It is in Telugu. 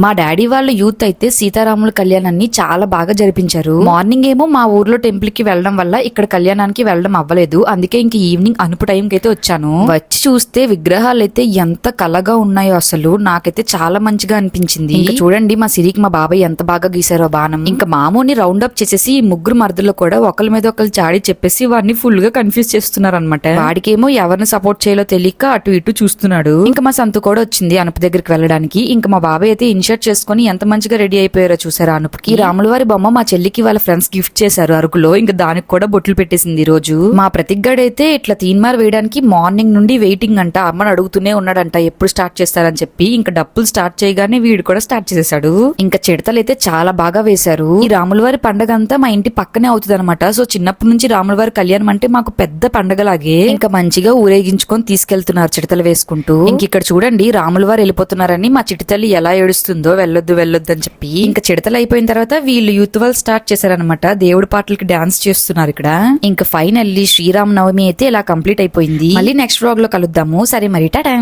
మా డాడీ వాళ్ళ యూత్ అయితే సీతారాముల కళ్యాణాన్ని చాలా బాగా జరిపించారు. మార్నింగ్ ఏమో మా ఊర్లో టెంపుల్ కి వెళ్ళడం వల్ల ఇక్కడ కళ్యాణానికి వెళ్ళడం అవ్వలేదు. అందుకే ఇంక ఈవినింగ్ అనుపు టైం కి అయితే వచ్చాను. వచ్చి చూస్తే విగ్రహాలు అయితే ఎంత కలగా ఉన్నాయో అసలు నాకైతే చాలా మంచిగా అనిపించింది. ఇంకా చూడండి మా సిరికి మా బాబాయ్ ఎంత బాగా గీసారో బాణం. ఇంకా మామూని రౌండ్ అప్ చేసేసి ఈ ముగ్గురు మరదలు కూడా ఒకరి మీద ఒకరు చాడి చెప్పేసి వాడిని ఫుల్ గా కన్ఫ్యూజ్ చేస్తున్నారు అనమాట. వాడికేమో ఎవరిని సపోర్ట్ చేయాలో తెలియక అటు ఇటు చూస్తున్నాడు. ఇంకా మా సంతు కూడా వచ్చింది అనుపు దగ్గరికి వెళ్ళడానికి. ఇంకా మా బాబాయ్ అయితే ఇన్షర్ట్ చేసుకుని ఎంత మంచిగా రెడీ అయిపోయారో చూసారా అనుపుకి. రాముల వారి బొమ్మ మా చెల్లికి వాళ్ళ ఫ్రెండ్స్ గిఫ్ట్ చేశారు అరకులో. ఇంకా దానికి కూడా బొట్లు పెట్టేసింది ఈ రోజు. మా ప్రతిగ్గాడైతే ఇట్లా తీన్మార్ వేయడానికి మార్నింగ్ నుండి వెయిటింగ్ అంట. అమ్మని అడుగుతూనే ఉన్నాడంట ఎప్పుడు స్టార్ట్ చేస్తారని చెప్పి. ఇంకా డప్పులు స్టార్ట్ చేయగానే వీడు కూడా స్టార్ట్ చేసేసాడు. ఇంకా చిడతలు అయితే చాలా బాగా వేశారు. ఈ రాముల వారి పండగ అంతా మా ఇంటి పక్కనే అవుతుంది అనమాట. సో చిన్నప్పటి నుంచి రాముల వారి కళ్యాణం అంటే మాకు పెద్ద పండగలాగే. ఇంకా మంచిగా ఊరేగించుకొని తీసుకెళ్తున్నారు చిడతలు వేసుకుంటూ. ఇంక ఇక్కడ చూడండి రాముల వారు వెళ్ళిపోతున్నారని మా చిటితల్లి ఎలా ఏడుస్తుందో వెళ్ళొద్దు అని చెప్పి. ఇంకా చిడతలు అయిపోయిన తర్వాత వీళ్ళు యూత్ వాళ్ళు స్టార్ట్ చేశారనమాట. దేవుడి పాటలకి డాన్స్ చేస్తున్నారు ఇక్కడ. ఇంకా ఫైనల్లీ శ్రీరామ నవమి అయితే ఇలా కంప్లీట్ అయిపోయింది. మళ్ళీ నెక్స్ట్ వ్లాగ్ లో కలుద్దాము. సరే మరి టాటా.